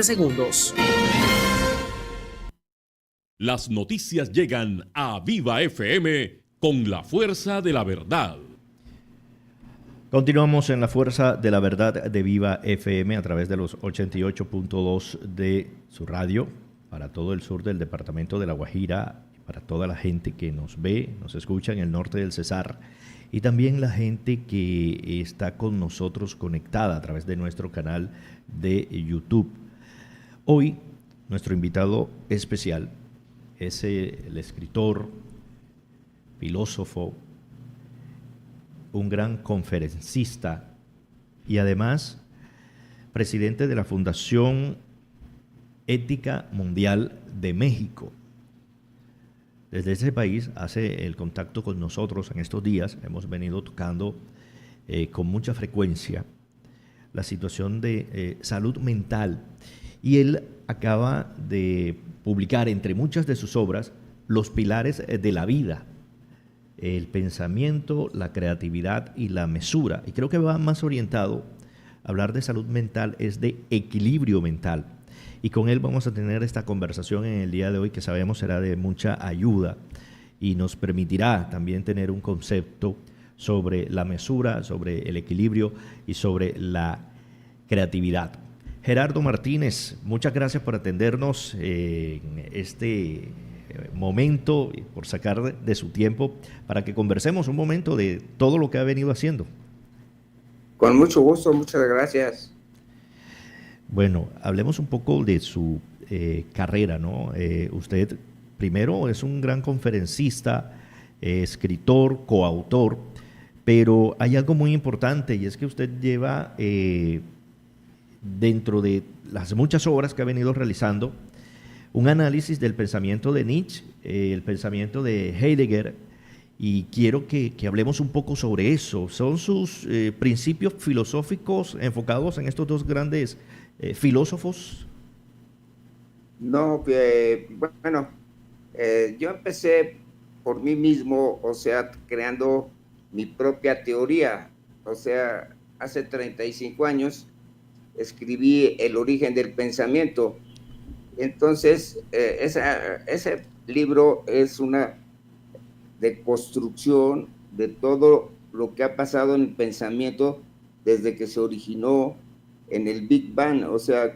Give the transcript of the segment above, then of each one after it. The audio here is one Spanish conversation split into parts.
segundos. Las noticias llegan a Viva FM con la fuerza de la verdad. Continuamos en la fuerza de la verdad de Viva FM a través de los 88.2 de su radio para todo el sur del departamento de La Guajira, para toda la gente que nos ve, nos escucha en el norte del Cesar y también la gente que está con nosotros conectada a través de nuestro canal de YouTube. Hoy nuestro invitado especial es el escritor, filósofo, un gran conferencista y además presidente de la Fundación Ética Mundial de México. Desde ese país hace el contacto con nosotros en estos días. Hemos venido tocando con mucha frecuencia la situación de salud mental y él acaba de publicar entre muchas de sus obras Los pilares de la vida, el pensamiento, la creatividad y la mesura. Y creo que va más orientado a hablar de salud mental, es de equilibrio mental. Y con él vamos a tener esta conversación en el día de hoy que sabemos será de mucha ayuda y nos permitirá también tener un concepto sobre la mesura, sobre el equilibrio y sobre la creatividad. Gerardo Martínez, muchas gracias por atendernos en este momento y por sacar de su tiempo para que conversemos un momento de todo lo que ha venido haciendo. Con mucho gusto, muchas gracias. Bueno, hablemos un poco de su carrera, ¿no? Usted primero es un gran conferencista, escritor, coautor, pero hay algo muy importante y es que usted lleva dentro de las muchas obras que ha venido realizando un análisis del pensamiento de Nietzsche, el pensamiento de Heidegger, y quiero que hablemos un poco sobre eso. ¿Son sus principios filosóficos enfocados en estos dos grandes filósofos? No, bueno, yo empecé por mí mismo, o sea, creando mi propia teoría. O sea, hace 35 años escribí El origen del pensamiento. Entonces, ese libro es una deconstrucción de todo lo que ha pasado en el pensamiento desde que se originó en el Big Bang, o sea,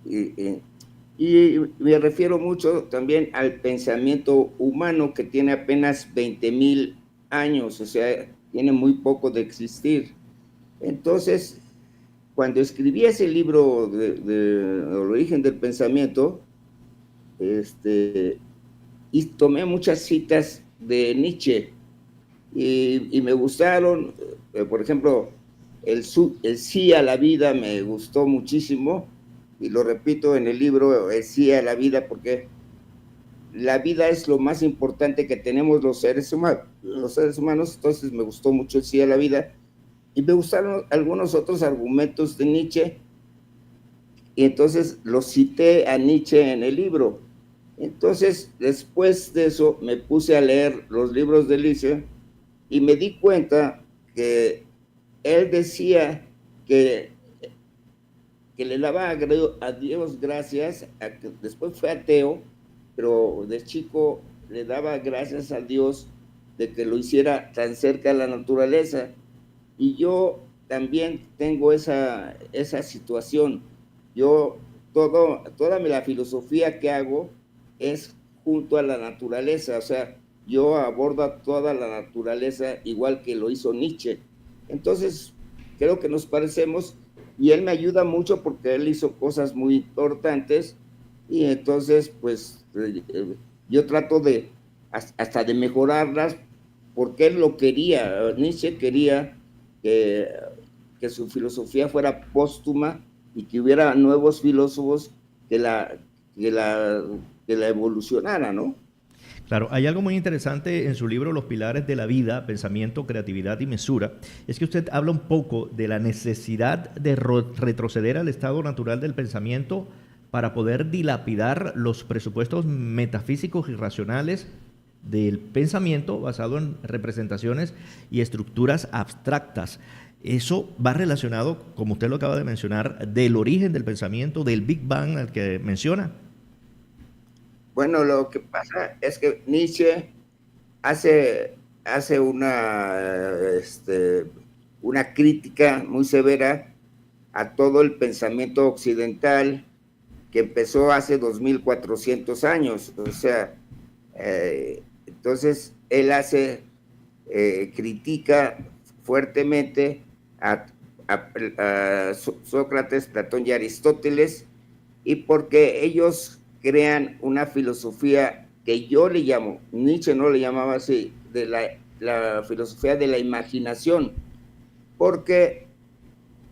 y me refiero mucho también al pensamiento humano que tiene apenas 20,000 años, o sea, tiene muy poco de existir. Entonces, cuando escribí ese libro de El origen del pensamiento, y tomé muchas citas de Nietzsche y me gustaron. Por ejemplo, el sí a la vida me gustó muchísimo y lo repito en el libro, el sí a la vida, porque la vida es lo más importante que tenemos los seres humanos. Entonces me gustó mucho el sí a la vida y me gustaron algunos otros argumentos de Nietzsche y entonces los cité a Nietzsche en el libro. Entonces, después de eso, me puse a leer los libros de Nietzsche y me di cuenta que él decía que le daba a Dios gracias, después fue ateo, pero de chico le daba gracias a Dios de que lo hiciera tan cerca de la naturaleza. Y yo también tengo esa situación. Yo, toda la filosofía que hago es junto a la naturaleza, o sea, yo abordo a toda la naturaleza igual que lo hizo Nietzsche. Entonces, creo que nos parecemos y él me ayuda mucho porque él hizo cosas muy importantes y entonces, pues, yo trato hasta de mejorarlas porque él lo quería. Nietzsche quería que su filosofía fuera póstuma y que hubiera nuevos filósofos que la evolucionara, ¿no? Claro, hay algo muy interesante en su libro Los pilares de la vida, pensamiento, creatividad y mesura. Es que usted habla un poco de la necesidad de retroceder al estado natural del pensamiento para poder dilapidar los presupuestos metafísicos y racionales del pensamiento basado en representaciones y estructuras abstractas. Eso va relacionado, como usted lo acaba de mencionar, del origen del pensamiento, del Big Bang al que menciona. Bueno, lo que pasa es que Nietzsche hace una crítica muy severa a todo el pensamiento occidental que empezó hace 2400 años. O sea, entonces él critica fuertemente a Sócrates, Platón y Aristóteles, y porque ellos crean una filosofía que yo le llamo, Nietzsche no le llamaba así, de la filosofía de la imaginación, porque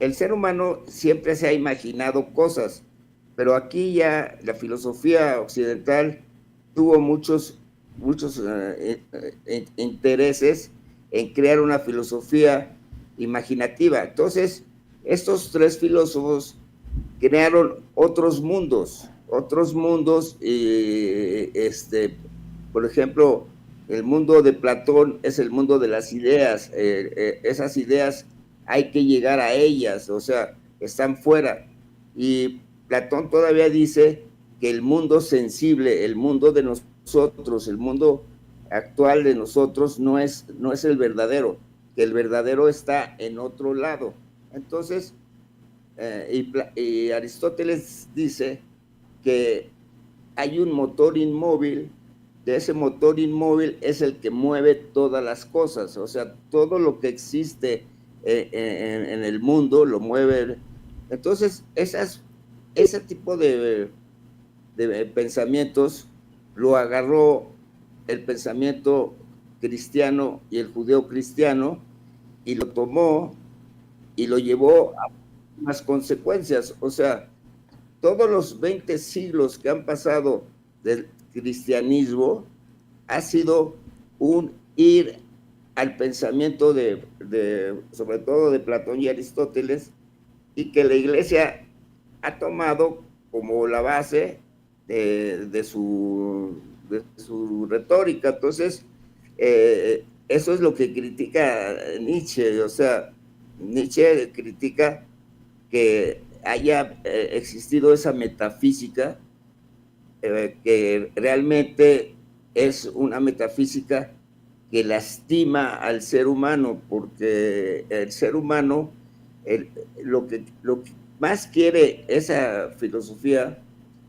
el ser humano siempre se ha imaginado cosas, pero aquí ya la filosofía occidental tuvo muchos intereses en crear una filosofía imaginativa. Entonces, estos tres filósofos crearon otros mundos, por ejemplo, el mundo de Platón es el mundo de las ideas. Esas ideas hay que llegar a ellas, o sea, están fuera. Y Platón todavía dice que el mundo sensible, el mundo de nosotros, el mundo actual de nosotros no es el verdadero, que el verdadero está en otro lado. Entonces, y Aristóteles dice que hay un motor inmóvil, de ese motor inmóvil es el que mueve todas las cosas, o sea, todo lo que existe en el mundo lo mueve. Entonces, ese tipo de pensamientos lo agarró el pensamiento cristiano y el judeo cristiano y lo tomó y lo llevó a unas consecuencias. O sea, todos los 20 siglos que han pasado del cristianismo ha sido un ir al pensamiento sobre todo de Platón y Aristóteles, y que la Iglesia ha tomado como la base de su retórica. Entonces, eso es lo que critica Nietzsche. O sea, Nietzsche critica que haya existido esa metafísica, que realmente es una metafísica que lastima al ser humano, porque el ser humano, lo que más quiere esa filosofía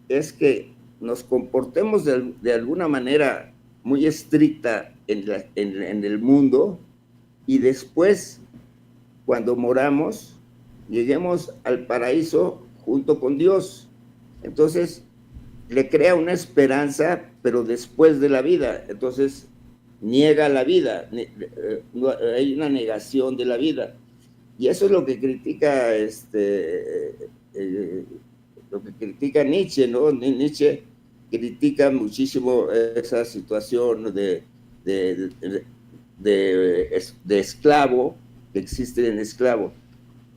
es que nos comportemos de alguna manera muy estricta en el mundo, y después, cuando moramos, lleguemos al paraíso junto con Dios. Entonces, le crea una esperanza, pero después de la vida. Entonces, niega la vida, hay una negación de la vida. Y eso es lo que critica Nietzsche, ¿no? Nietzsche critica muchísimo esa situación de esclavo, que existe en esclavo.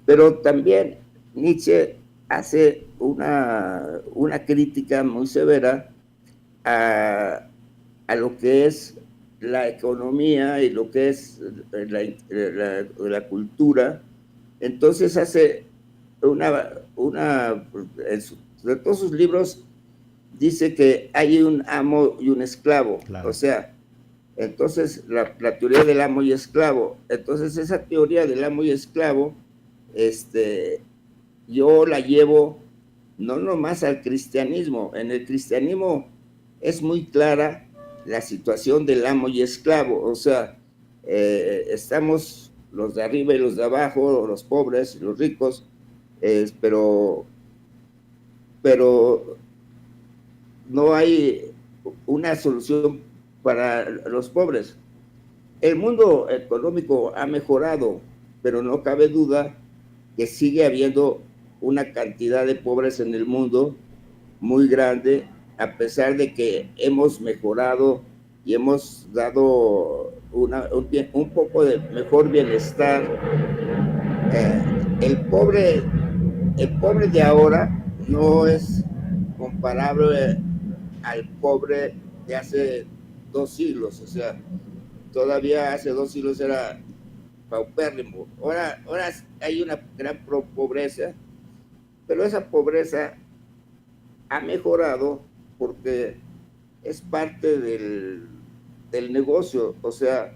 Pero también Nietzsche hace una crítica muy severa a lo que es la economía y lo que es la cultura. Entonces hace de todos sus libros dice que hay un amo y un esclavo. Claro. O sea, entonces la teoría del amo y esclavo. Entonces esa teoría del amo y esclavo, yo la llevo no nomás al cristianismo. En el cristianismo es muy clara la situación del amo y esclavo. O sea, estamos los de arriba y los de abajo, los pobres y los ricos, pero no hay una solución para los pobres. El mundo económico ha mejorado, pero no cabe duda que sigue habiendo una cantidad de pobres en el mundo muy grande, a pesar de que hemos mejorado y hemos dado un poco de mejor bienestar. El pobre de ahora no es comparable al pobre de hace 2 siglos. O sea, todavía hace 2 siglos era paupérrimo. Ahora hay una gran pobreza, pero esa pobreza ha mejorado porque es parte del negocio, o sea,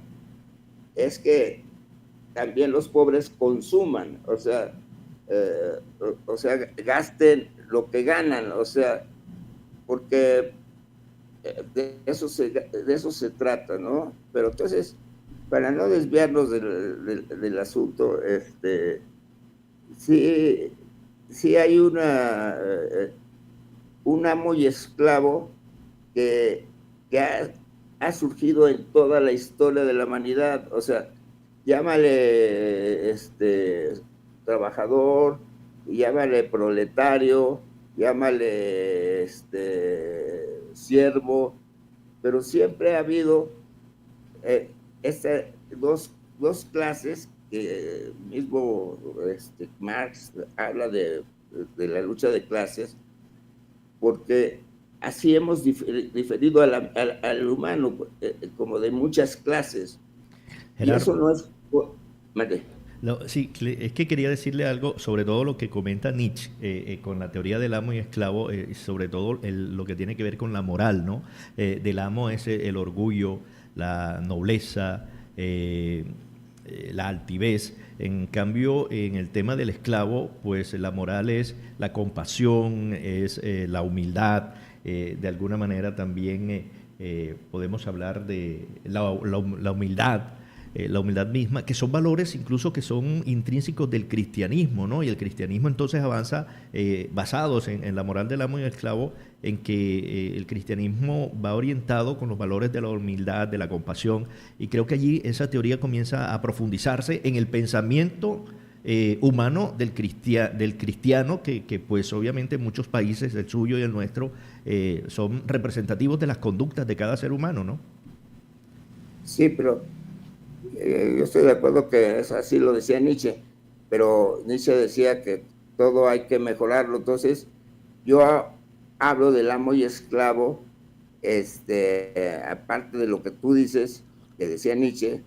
es que también los pobres consuman, o sea, gasten lo que ganan, o sea, porque de eso se trata, ¿no? Pero entonces, para no desviarnos del asunto, sí hay un amo y esclavo que ha surgido en toda la historia de la humanidad, o sea, llámale trabajador, llámale proletario, llámale siervo, pero siempre ha habido estas dos clases que mismo Marx habla de la lucha de clases, porque así hemos diferido al humano como de muchas clases. Gerardo, y eso no es... Mate. sí, es que quería decirle algo sobre todo lo que comenta Nietzsche con la teoría del amo y esclavo, sobre todo lo que tiene que ver con la moral, ¿no? Del amo es el orgullo, la nobleza, la altivez. En cambio, en el tema del esclavo, pues la moral es la compasión, es la humildad. De alguna manera también podemos hablar de la humildad. La humildad misma, que son valores incluso que son intrínsecos del cristianismo, ¿no? Y el cristianismo entonces avanza basados en la moral del amo y el esclavo, en que el cristianismo va orientado con los valores de la humildad, de la compasión, y creo que allí esa teoría comienza a profundizarse en el pensamiento humano del cristiano, que pues obviamente en muchos países, el suyo y el nuestro, son representativos de las conductas de cada ser humano, ¿no? Sí, pero yo estoy de acuerdo que es así, lo decía Nietzsche, pero Nietzsche decía que todo hay que mejorarlo. Entonces, yo hablo del amo y esclavo, aparte de lo que tú dices, que decía Nietzsche,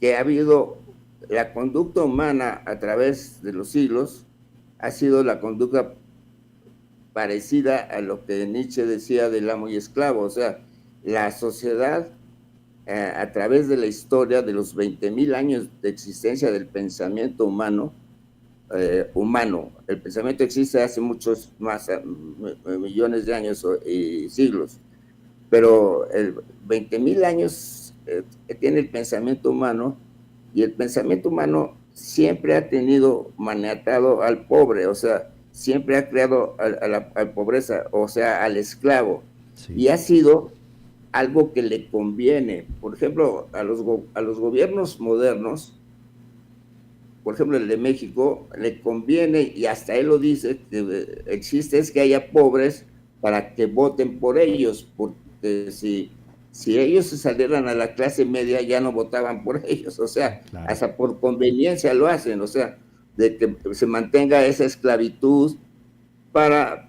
que ha habido la conducta humana a través de los siglos, ha sido la conducta parecida a lo que Nietzsche decía del amo y esclavo. O sea, la sociedad a través de la historia de los 20,000 años de existencia del pensamiento humano, el pensamiento existe hace muchos más millones de años y siglos, pero 20,000 años tiene el pensamiento humano, y el pensamiento humano siempre ha tenido maniatado al pobre, o sea, siempre ha creado a la pobreza, o sea, al esclavo, Sí. y ha sido algo que le conviene. Por ejemplo, a los gobiernos modernos, por ejemplo el de México, le conviene, y hasta él lo dice, que existe es que haya pobres para que voten por ellos, porque si ellos se salieran a la clase media ya no votaban por ellos, o sea, Claro. hasta por conveniencia lo hacen, o sea, de que se mantenga esa esclavitud para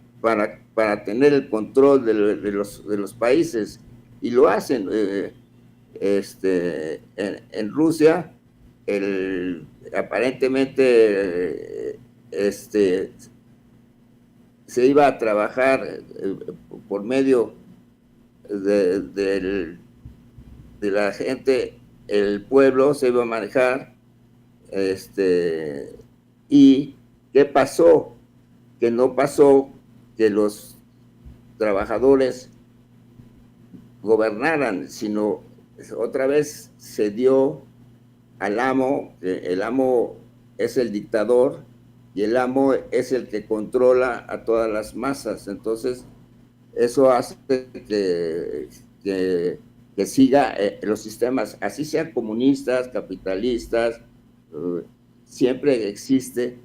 tener el control de los países, y lo hacen. En Rusia, aparentemente se iba a trabajar por medio de la gente, el pueblo se iba a manejar, y ¿qué pasó? Que no pasó que los trabajadores gobernaran, sino otra vez se dio al amo. El amo es el dictador y el amo es el que controla a todas las masas. Entonces, eso hace que siga los sistemas, así sean comunistas, capitalistas, siempre existe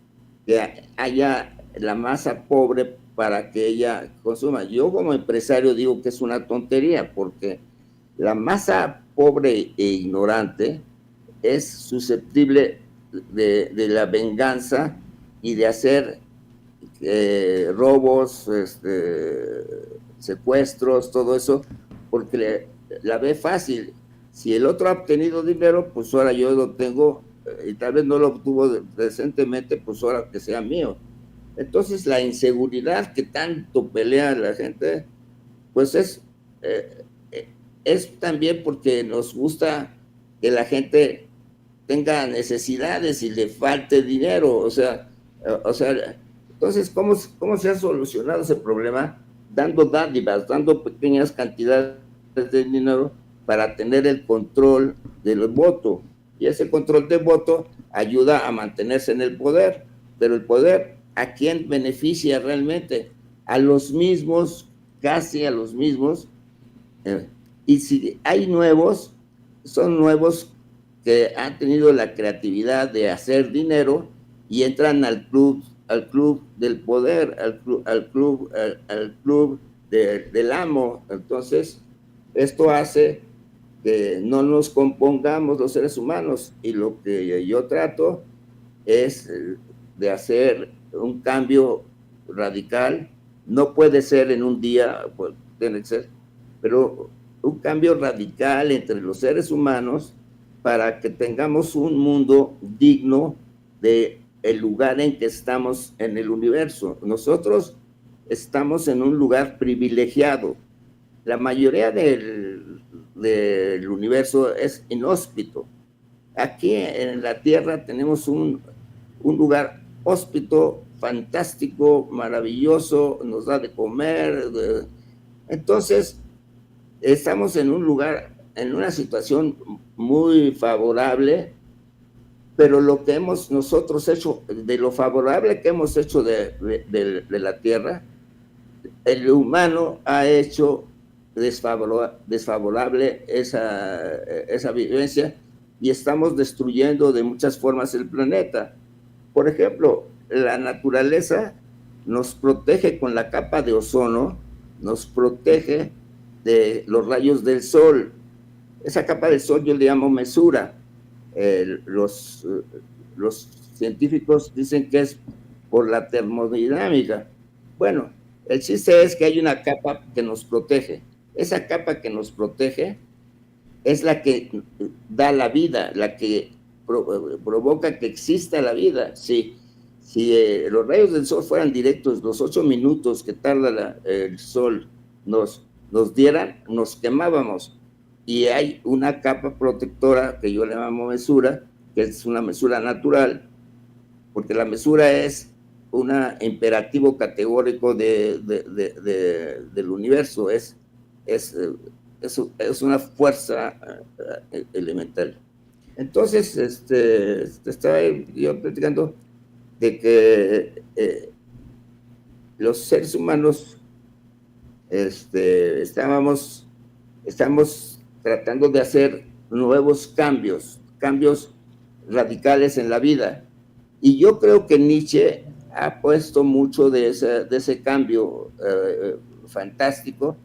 que haya la masa pobre para que ella consuma. Yo como empresario digo que es una tontería, porque la masa pobre e ignorante es susceptible de la venganza y de hacer robos, secuestros, todo eso, porque la ve fácil. Si el otro ha obtenido dinero, pues ahora yo lo tengo, y tal vez no lo obtuvo decentemente, pues ahora que sea mío. Entonces la inseguridad que tanto pelea la gente, pues es también porque nos gusta que la gente tenga necesidades y le falte dinero, o sea, entonces, ¿cómo se ha solucionado ese problema? Dando dádivas, dando pequeñas cantidades de dinero para tener el control del voto. Y ese control del voto ayuda a mantenerse en el poder. Pero el poder, ¿a quién beneficia realmente? A los mismos, casi a los mismos. Y si hay nuevos, son nuevos que han tenido la creatividad de hacer dinero y entran al club del poder, al club del amo. Entonces, esto hace que no nos compongamos los seres humanos, y lo que yo trato es de hacer un cambio radical. No puede ser en un día, pues, tiene que ser, pero un cambio radical entre los seres humanos para que tengamos un mundo digno de el lugar en que estamos en el universo. Nosotros estamos en un lugar privilegiado. La mayoría del universo es inhóspito. Aquí en la Tierra tenemos un lugar hóspito, fantástico, maravilloso, nos da de comer. Entonces, estamos en un lugar, en una situación muy favorable, pero lo que hemos nosotros hecho, de lo favorable que hemos hecho de la Tierra, el humano ha hecho desfavorable esa vivencia, y estamos destruyendo de muchas formas el planeta. Por ejemplo, la naturaleza nos protege con la capa de ozono, nos protege de los rayos del sol. Esa capa del sol yo le llamo mesura. Los científicos dicen que es por la termodinámica. Bueno, el chiste es que hay una capa que nos protege. Esa capa que nos protege es la que da la vida, la que provoca que exista la vida. Si los rayos del sol fueran directos, los 8 minutos que tarda el sol nos dieran, nos quemábamos. Y hay una capa protectora que yo le llamo mesura, que es una mesura natural, porque la mesura es un imperativo categórico del universo, es una fuerza elemental. Entonces, estaba yo platicando de que los seres humanos estamos tratando de hacer nuevos cambios radicales en la vida. Y yo creo que Nietzsche ha puesto mucho de ese cambio fantástico.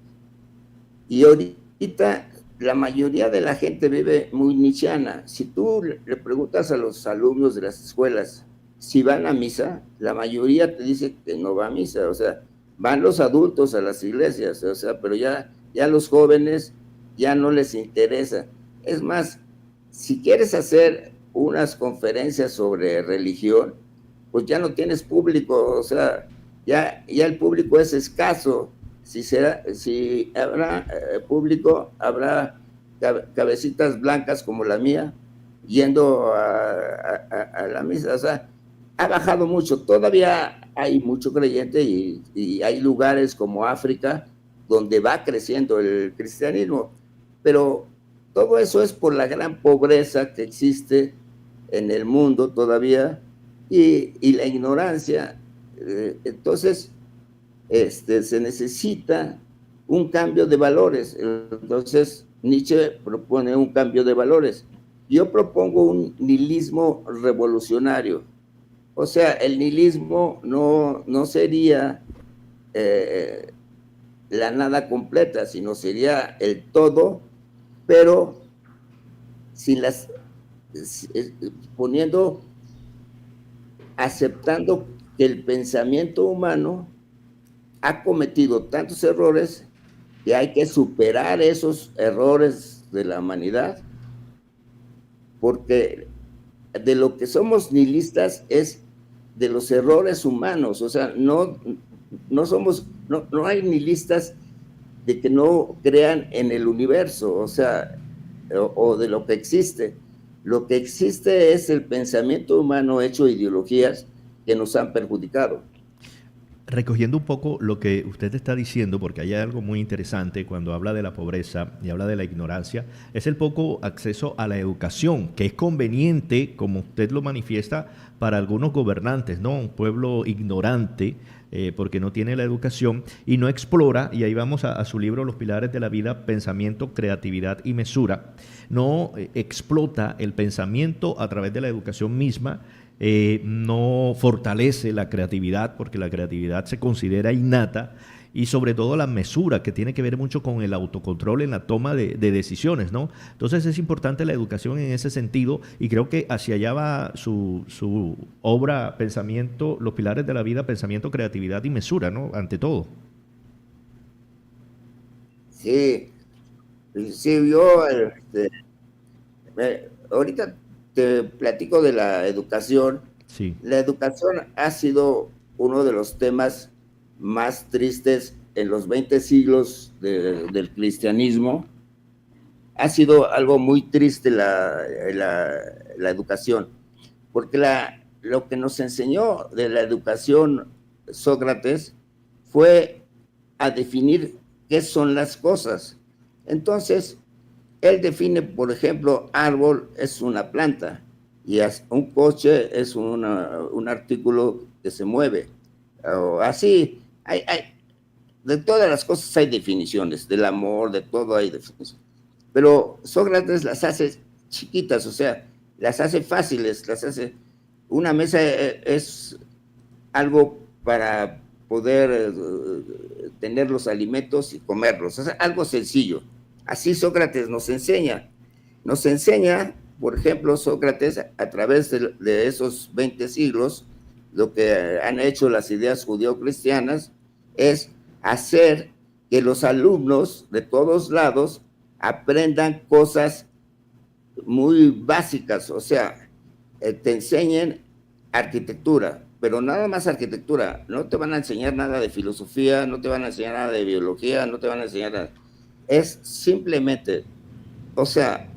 Y ahorita la mayoría de la gente vive muy nietzscheana. Si tú le preguntas a los alumnos de las escuelas si van a misa, la mayoría te dice que no va a misa. O sea, van los adultos a las iglesias, o sea, pero ya los jóvenes ya no les interesa. Es más, si quieres hacer unas conferencias sobre religión, pues ya no tienes público, o sea, ya el público es escaso. Si habrá público, habrá cabecitas blancas como la mía yendo a la misa. O sea, ha bajado mucho. Todavía hay mucho creyente y hay lugares como África donde va creciendo el cristianismo, pero todo eso es por la gran pobreza que existe en el mundo todavía y la ignorancia. Entonces, se necesita un cambio de valores. Entonces, Nietzsche propone un cambio de valores. Yo propongo un nihilismo revolucionario. O sea, el nihilismo no sería la nada completa, sino sería el todo, pero aceptando que el pensamiento humano ha cometido tantos errores que hay que superar esos errores de la humanidad, porque de lo que somos nihilistas es de los errores humanos, o sea, no hay nihilistas de que no crean en el universo, o sea, o de lo que existe. Lo que existe es el pensamiento humano hecho ideologías que nos han perjudicado. Recogiendo un poco lo que usted está diciendo, porque hay algo muy interesante cuando habla de la pobreza y habla de la ignorancia, es el poco acceso a la educación, que es conveniente, como usted lo manifiesta, para algunos gobernantes, ¿no? Un pueblo ignorante, porque no tiene la educación y no explora, y ahí vamos a su libro Los Pilares de la Vida, Pensamiento, Creatividad y Mesura, no explota el pensamiento a través de la educación misma, no fortalece la creatividad, porque la creatividad se considera innata, y sobre todo la mesura, que tiene que ver mucho con el autocontrol en la toma de decisiones, ¿no? Entonces es importante la educación en ese sentido, y creo que hacia allá va su obra, Pensamiento, Los Pilares de la Vida, Pensamiento, Creatividad y Mesura, ¿no? Ante todo. Sí, sí, yo ahorita te platico de la educación. Sí. La educación ha sido uno de los temas más tristes en los 20 siglos del cristianismo. Ha sido algo muy triste la educación, porque lo que nos enseñó de la educación Sócrates fue a definir qué son las cosas. Entonces, él define, por ejemplo, árbol es una planta y un coche es un artículo que se mueve. O así, de todas las cosas hay definiciones, del amor, de todo hay definiciones. Pero Sócrates las hace chiquitas, o sea, las hace fáciles, las hace... Una mesa es algo para poder tener los alimentos y comerlos, es algo sencillo. Así Sócrates nos enseña, por ejemplo, Sócrates, a través de esos 20 siglos, lo que han hecho las ideas judío-cristianas es hacer que los alumnos de todos lados aprendan cosas muy básicas, o sea, te enseñen arquitectura, pero nada más arquitectura, no te van a enseñar nada de filosofía, no te van a enseñar nada de biología, no te van a enseñar nada. Es simplemente, o sea,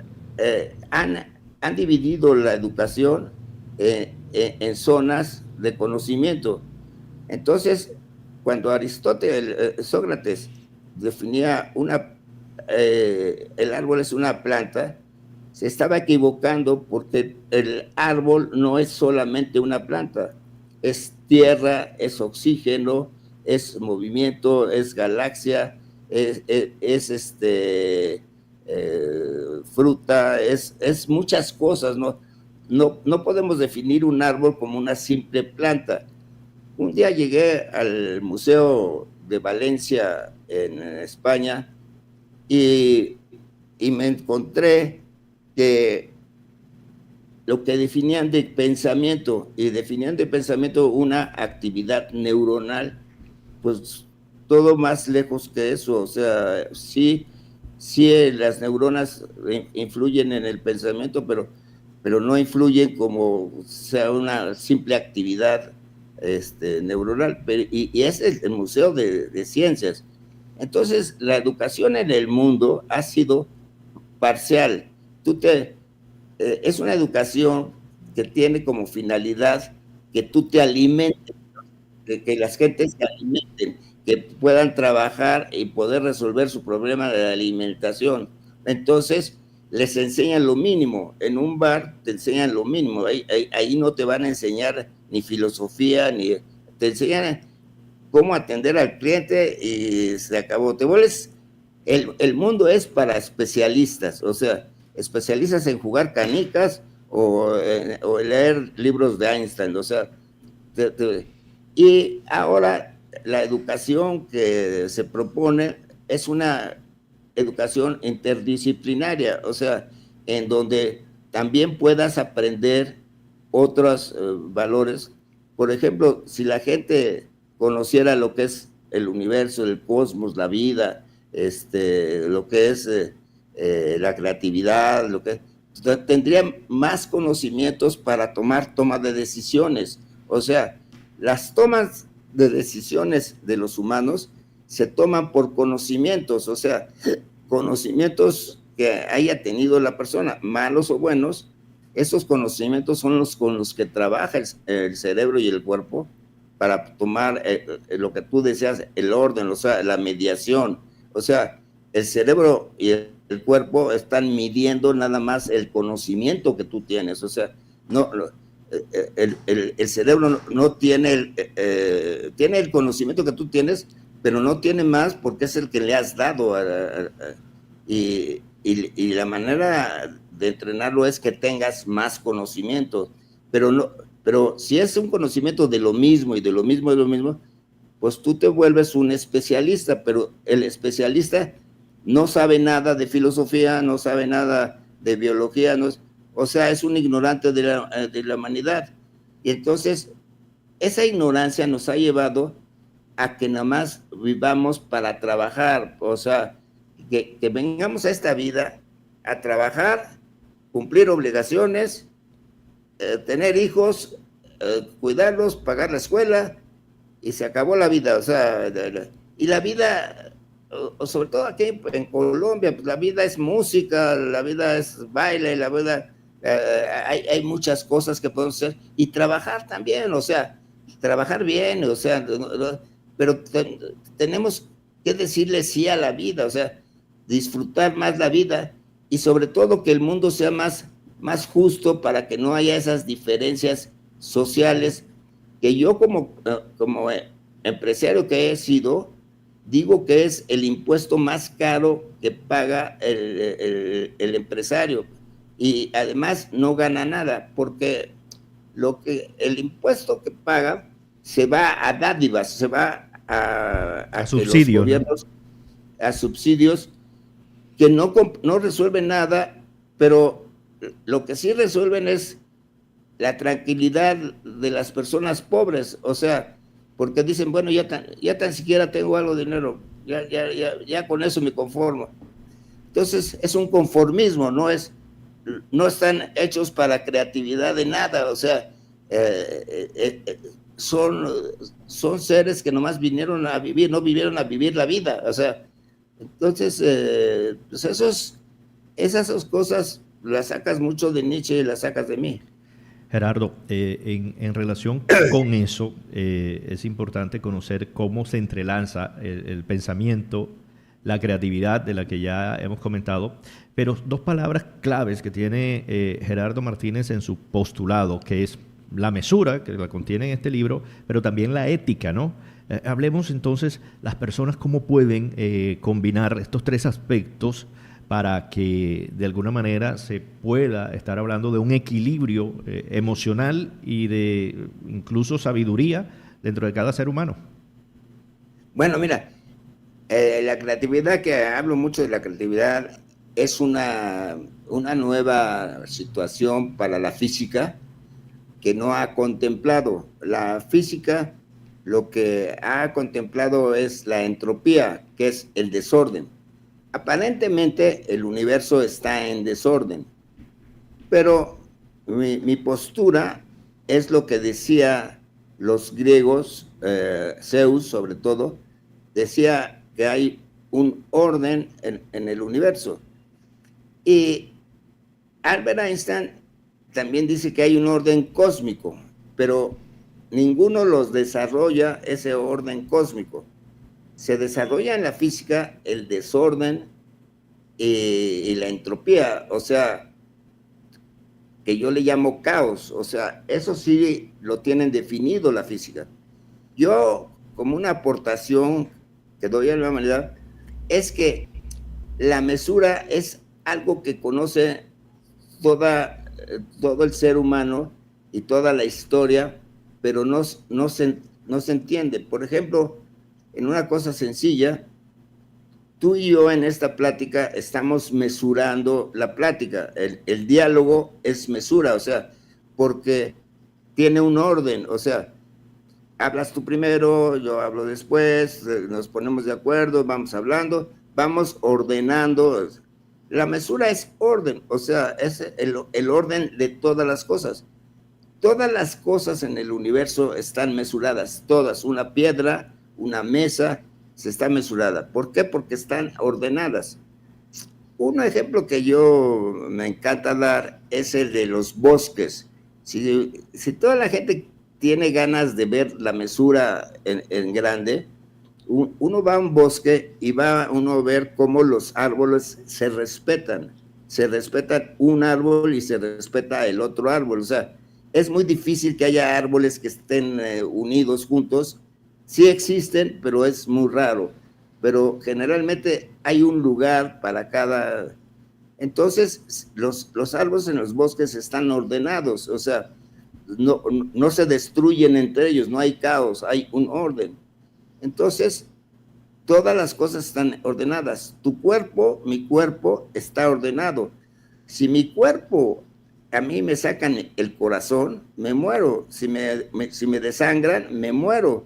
han dividido la educación en zonas de conocimiento. Entonces, cuando Sócrates definía el árbol es una planta, se estaba equivocando, porque el árbol no es solamente una planta, es tierra, es oxígeno, es movimiento, es galaxia, es fruta, es muchas cosas, ¿no? No podemos definir un árbol como una simple planta. Un día llegué al Museo de Valencia en España y me encontré que lo que definían de pensamiento, y definían de pensamiento una actividad neuronal, pues todo más lejos que eso. O sea, sí las neuronas influyen en el pensamiento, pero no influyen como sea una simple actividad neuronal, y es el Museo de Ciencias. Entonces, la educación en el mundo ha sido parcial. Es una educación que tiene como finalidad que tú te alimentes, que las gentes se alimenten, que puedan trabajar y poder resolver su problema de alimentación. Entonces, les enseñan lo mínimo. En un bar te enseñan lo mínimo. Ahí no te van a enseñar ni filosofía, ni te enseñan cómo atender al cliente y se acabó. Te vuelves... El mundo es para especialistas, o sea, especialistas en jugar canicas o leer libros de Einstein, o sea, y ahora la educación que se propone es una educación interdisciplinaria, o sea, en donde también puedas aprender otros valores. Por ejemplo, si la gente conociera lo que es el universo, el cosmos, la vida, lo que es la creatividad, tendría más conocimientos para tomar de decisiones. O sea, las tomas de decisiones de los humanos se toman por conocimientos, o sea, conocimientos que haya tenido la persona, malos o buenos. Esos conocimientos son los con los que trabaja el cerebro y el cuerpo para tomar lo que tú deseas, el orden, o sea, la mediación. O sea, el cerebro y el cuerpo están midiendo nada más el conocimiento que tú tienes. O sea, no, el cerebro no tiene tiene el conocimiento que tú tienes, pero no tiene más porque es el que le has dado. Y la manera de entrenarlo es que tengas más conocimiento, pero si es un conocimiento de lo mismo y de lo mismo y de lo mismo, pues tú te vuelves un especialista, pero el especialista no sabe nada de filosofía, no sabe nada de biología, o sea, es un ignorante de la humanidad. Y entonces, esa ignorancia nos ha llevado a que nada más vivamos para trabajar, o sea, que vengamos a esta vida a trabajar, cumplir obligaciones, tener hijos, cuidarlos, pagar la escuela, y se acabó la vida. O sea, y la vida, sobre todo aquí en Colombia, pues la vida es música, la vida es baile, la vida, hay muchas cosas que podemos hacer, y trabajar también, o sea, trabajar bien, o sea, pero tenemos que decirle sí a la vida, o sea, disfrutar más la vida, y sobre todo que el mundo sea más justo para que no haya esas diferencias sociales que yo como empresario que he sido, digo que es el impuesto más caro que paga el empresario, y además no gana nada, porque el impuesto que paga se va a dádivas, se va a subsidios, los gobiernos, ¿no? A subsidios que no resuelven nada, pero lo que sí resuelven es la tranquilidad de las personas pobres, o sea, porque dicen, bueno, ya tan siquiera tengo algo de dinero, ya con eso me conformo. Entonces es un conformismo, no están hechos para creatividad de nada, o sea, son seres que nomás vinieron a vivir, no vivieron a vivir la vida, o sea, entonces, pues esas cosas las sacas mucho de Nietzsche y las sacas de mí. Gerardo, en relación con eso, es importante conocer cómo se entrelaza el pensamiento, la creatividad de la que ya hemos comentado, pero dos palabras claves que tiene Gerardo Martínez en su postulado, que es la mesura, que la contiene en este libro, pero también la ética, ¿no? Hablemos entonces, las personas cómo pueden combinar estos tres aspectos para que de alguna manera se pueda estar hablando de un equilibrio emocional y de incluso sabiduría dentro de cada ser humano. Bueno, mira, la creatividad, que hablo mucho de la creatividad, es una nueva situación para la física que no ha contemplado. La física lo que ha contemplado es la entropía, que es el desorden. Aparentemente el universo está en desorden, pero mi postura es lo que decía los griegos, Zeus sobre todo, decía que hay un orden en el universo. Y Albert Einstein también dice que hay un orden cósmico, pero ninguno los desarrolla ese orden cósmico. Se desarrolla en la física el desorden y la entropía, o sea, que yo le llamo caos, o sea, eso sí lo tienen definido la física. Yo, como una aportación que doy a la humanidad, es que la mesura es algo que conoce todo el ser humano y toda la historia, pero no se entiende. Por ejemplo, en una cosa sencilla, tú y yo en esta plática estamos mesurando la plática. El diálogo es mesura, o sea, porque tiene un orden, o sea, hablas tú primero, yo hablo después, nos ponemos de acuerdo, vamos hablando, vamos ordenando La mesura es orden, o sea, es el orden de todas las cosas. Todas las cosas en el universo están mesuradas, todas. Una piedra, una mesa, se está mesurada. ¿Por qué? Porque están ordenadas. Un ejemplo que yo me encanta dar es el de los bosques. Si toda la gente tiene ganas de ver la mesura en grande, uno va a un bosque y va uno a ver cómo los árboles se respetan un árbol y se respeta el otro árbol. O sea, es muy difícil que haya árboles que estén unidos juntos. Sí existen, pero es muy raro. Pero generalmente hay un lugar para cada. Entonces, los árboles en los bosques están ordenados, o sea, no se destruyen entre ellos, no hay caos, hay un orden. Entonces, todas las cosas están ordenadas. Tu cuerpo, mi cuerpo, está ordenado. Si mi cuerpo, a mí me sacan el corazón, me muero. Si me desangran, me muero.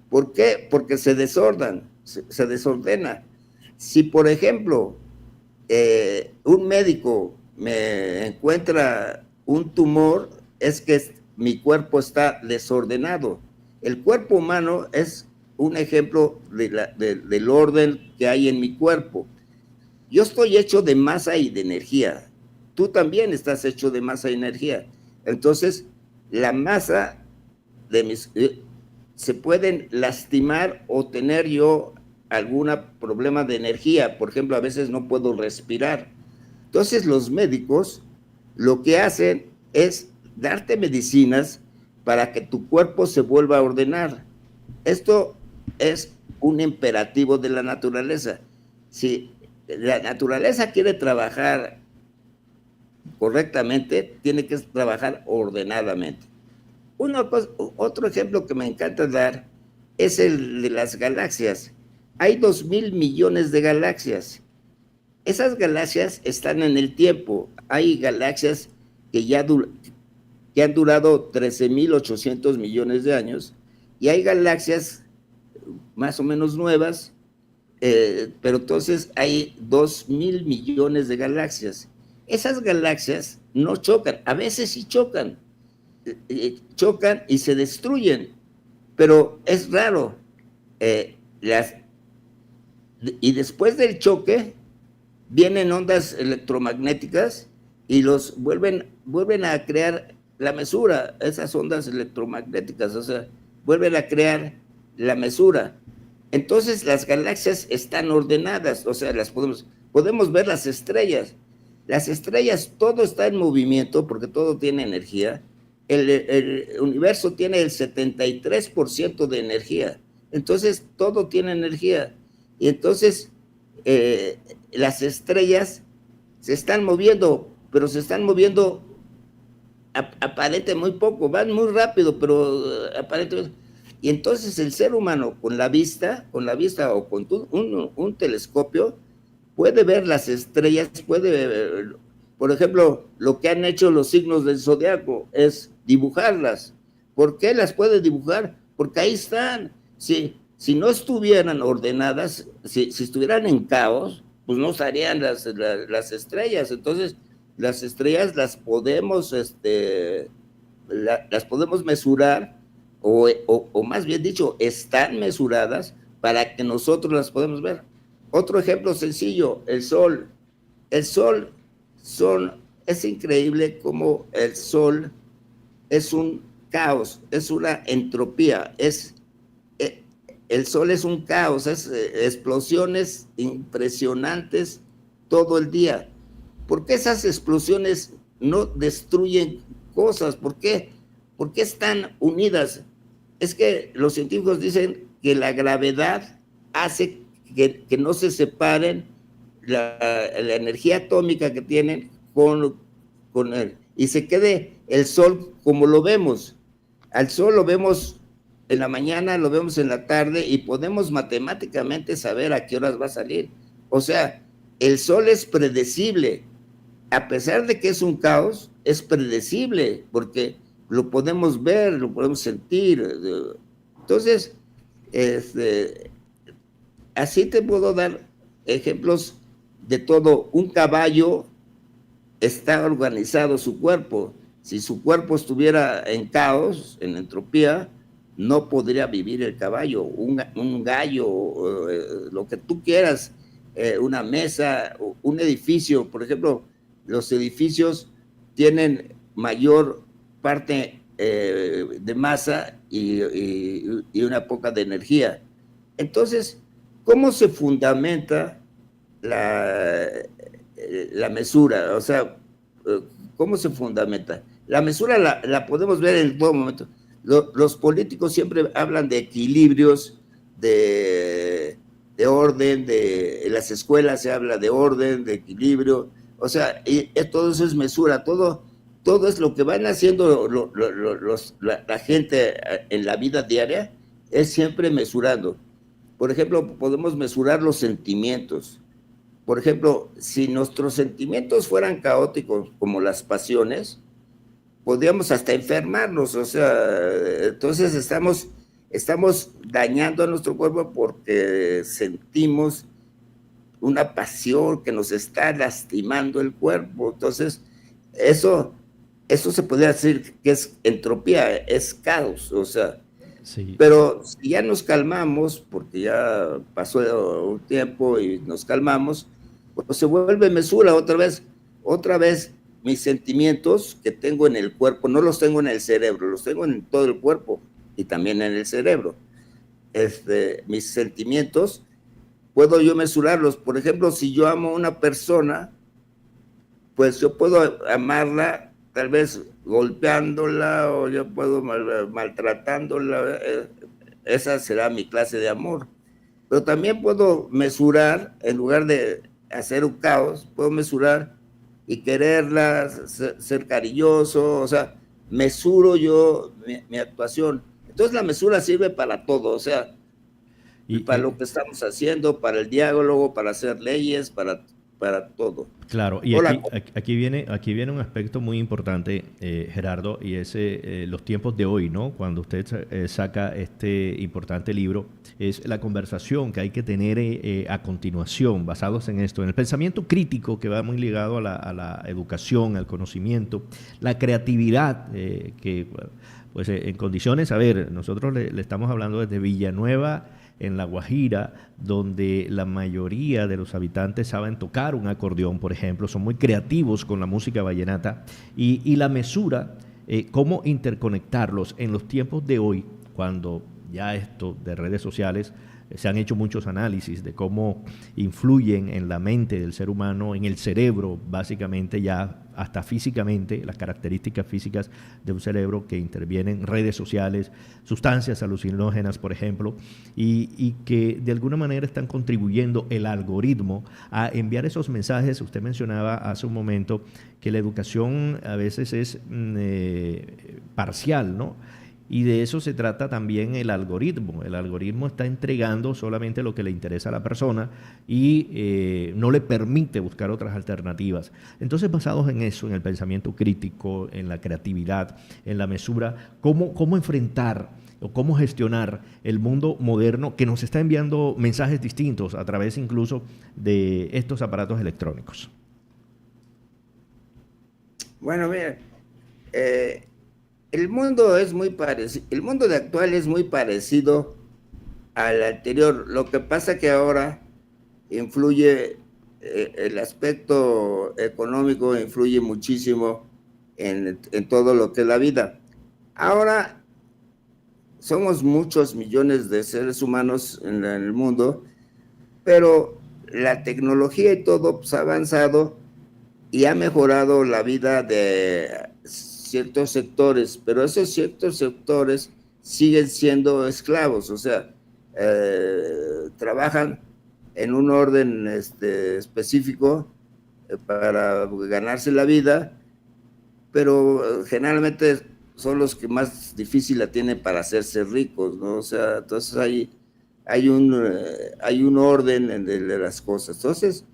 ¿Por qué? Porque se desordena. Si, por ejemplo, un médico me encuentra un tumor, es que mi cuerpo está desordenado. El cuerpo humano es un ejemplo del orden que hay en mi cuerpo. Yo estoy hecho de masa y de energía. Tú también estás hecho de masa y energía. Entonces, la masa se pueden lastimar o tener yo algún problema de energía. Por ejemplo, a veces no puedo respirar. Entonces, los médicos lo que hacen es darte medicinas para que tu cuerpo se vuelva a ordenar. Esto es un imperativo de la naturaleza. Si la naturaleza quiere trabajar correctamente, tiene que trabajar ordenadamente. Otro ejemplo que me encanta dar es el de las galaxias. Hay 2,000 millones de galaxias. Esas galaxias están en el tiempo. Hay galaxias que han durado 13,800 millones de años, y hay galaxias más o menos nuevas, pero entonces hay 2,000 millones de galaxias. Esas galaxias no chocan, a veces sí chocan y se destruyen, pero es raro. Y después del choque vienen ondas electromagnéticas y los vuelven a crear la mesura, esas ondas electromagnéticas, o sea, vuelven a crear la mesura. Entonces las galaxias están ordenadas, o sea, podemos ver las estrellas. Las estrellas, todo está en movimiento porque todo tiene energía. El universo tiene el 73% de energía. Entonces todo tiene energía. Y entonces las estrellas se están moviendo, pero se están moviendo aparente muy poco, van muy rápido, pero aparentemente. Y entonces el ser humano con la vista o con un telescopio puede ver las estrellas, puede ver, por ejemplo, lo que han hecho los signos del zodiaco es dibujarlas. ¿Por qué las puede dibujar? Porque ahí están. Si no estuvieran ordenadas, si estuvieran en caos, pues no estarían las estrellas. Entonces, las estrellas las podemos mesurar, o más bien dicho, están mesuradas para que nosotros las podamos ver. Otro ejemplo sencillo, el sol. El sol es increíble cómo el sol es un caos, es una entropía, el sol es un caos, es explosiones impresionantes todo el día. ¿Por qué esas explosiones no destruyen cosas? ¿Por qué están unidas? Es que los científicos dicen que la gravedad hace que no se separen la energía atómica que tienen con él, y se quede el sol como lo vemos. Al sol lo vemos en la mañana, lo vemos en la tarde, y podemos matemáticamente saber a qué horas va a salir. O sea, el sol es predecible. A pesar de que es un caos, es predecible, porque lo podemos ver, lo podemos sentir. Entonces, así te puedo dar ejemplos de todo. Un caballo está organizado su cuerpo. Si su cuerpo estuviera en caos, en entropía, no podría vivir el caballo. Un gallo, lo que tú quieras, una mesa, un edificio. Por ejemplo, los edificios tienen mayor parte de masa y una poca de energía. Entonces, ¿cómo se fundamenta la mesura? O sea, ¿cómo se fundamenta? La mesura la podemos ver en todo momento. Los políticos siempre hablan de equilibrios, de orden, en las escuelas se habla de orden, de equilibrio, o sea, todo eso es mesura, todo es lo que van haciendo la gente en la vida diaria, es siempre mesurando. Por ejemplo, podemos mesurar los sentimientos. Por ejemplo, si nuestros sentimientos fueran caóticos como las pasiones, podríamos hasta enfermarnos, o sea, entonces estamos dañando a nuestro cuerpo porque sentimos una pasión que nos está lastimando el cuerpo. Entonces, eso se podría decir que es entropía, es caos, o sea. Sí. Pero si ya nos calmamos, porque ya pasó un tiempo y nos calmamos, pues se vuelve mesura otra vez. Mis sentimientos que tengo en el cuerpo, no los tengo en el cerebro, los tengo en todo el cuerpo y también en el cerebro. Mis sentimientos, puedo yo mesurarlos. Por ejemplo, si yo amo a una persona, pues yo puedo amarla tal vez golpeándola o yo puedo maltratándola. Esa será mi clase de amor. Pero también puedo mesurar, en lugar de hacer un caos, puedo mesurar y quererla, ser cariñoso, o sea, mesuro yo mi actuación. Entonces la mesura sirve para todo, o sea, para lo que estamos haciendo, para el diálogo, para hacer leyes, para todo. Claro, y aquí viene un aspecto muy importante, Gerardo, y es los tiempos de hoy, ¿no? Cuando usted saca este importante libro, es la conversación que hay que tener a continuación, basados en esto, en el pensamiento crítico que va muy ligado a la educación, al conocimiento, la creatividad, que pues en condiciones, a ver, nosotros le estamos hablando desde Villanueva, en La Guajira, donde la mayoría de los habitantes saben tocar un acordeón, por ejemplo, son muy creativos con la música vallenata, y la mesura, cómo interconectarlos en los tiempos de hoy, cuando ya esto de redes sociales, se han hecho muchos análisis de cómo influyen en la mente del ser humano, en el cerebro, básicamente ya hasta físicamente, las características físicas de un cerebro, que intervienen redes sociales, sustancias alucinógenas, por ejemplo, y que de alguna manera están contribuyendo el algoritmo a enviar esos mensajes. Usted mencionaba hace un momento que la educación a veces es parcial, ¿no? Y de eso se trata también el algoritmo. El algoritmo está entregando solamente lo que le interesa a la persona y no le permite buscar otras alternativas. Entonces, basados en eso, en el pensamiento crítico, en la creatividad, en la mesura, ¿cómo enfrentar o cómo gestionar el mundo moderno que nos está enviando mensajes distintos a través incluso de estos aparatos electrónicos? Bueno, mira, el mundo es muy parecido, el mundo de actual es muy parecido al anterior. Lo que pasa que ahora influye, el aspecto económico influye muchísimo en todo lo que es la vida. Ahora somos muchos millones de seres humanos en el mundo, pero la tecnología y todo pues, ha avanzado y ha mejorado la vida de ciertos sectores, pero esos ciertos sectores siguen siendo esclavos, o sea, trabajan en un orden específico para ganarse la vida, pero generalmente son los que más difícil la tienen para hacerse ricos, ¿no? O sea, entonces hay un orden de las cosas. Entonces,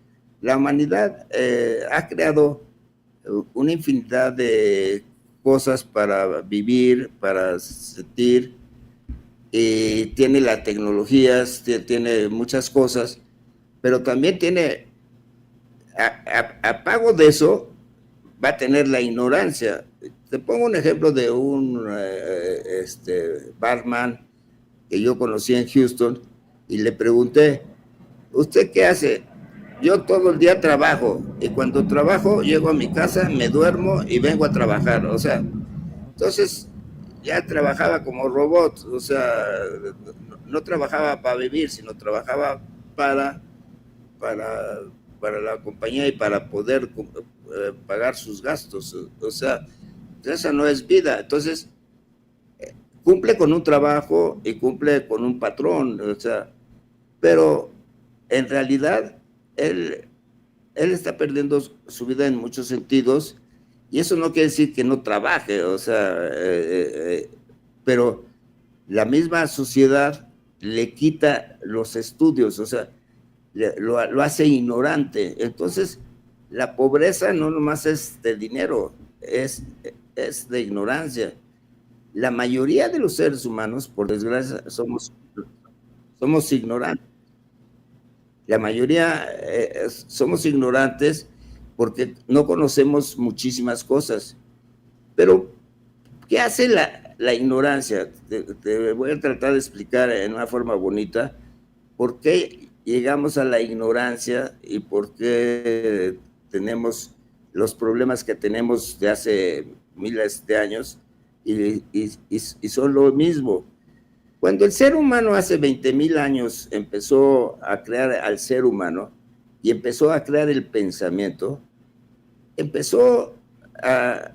la humanidad ha creado una infinidad de cosas para vivir, para sentir, y tiene las tecnologías, tiene muchas cosas, pero también tiene a pago de eso va a tener la ignorancia. Te pongo un ejemplo de un barman que yo conocí en Houston y le pregunté, ¿usted qué hace? Yo todo el día trabajo y cuando trabajo llego a mi casa, me duermo y vengo a trabajar. O sea, entonces ya trabajaba como robot, o sea, no trabajaba para vivir, sino trabajaba para, para, para la compañía y para poder pagar sus gastos. O sea, esa no es vida. Entonces, cumple con un trabajo y cumple con un patrón, o sea, pero en realidad él está perdiendo su vida en muchos sentidos y eso no quiere decir que no trabaje, o sea, pero la misma sociedad le quita los estudios, o sea, lo hace ignorante. Entonces, la pobreza no nomás es de dinero, es de ignorancia. La mayoría de los seres humanos, por desgracia, somos ignorantes. La mayoría somos ignorantes porque no conocemos muchísimas cosas. Pero, ¿qué hace la ignorancia? Te voy a tratar de explicar en una forma bonita por qué llegamos a la ignorancia y por qué tenemos los problemas que tenemos de hace miles de años y son lo mismo. Cuando el ser humano hace 20,000 años empezó a crear al ser humano y empezó a crear el pensamiento, empezó a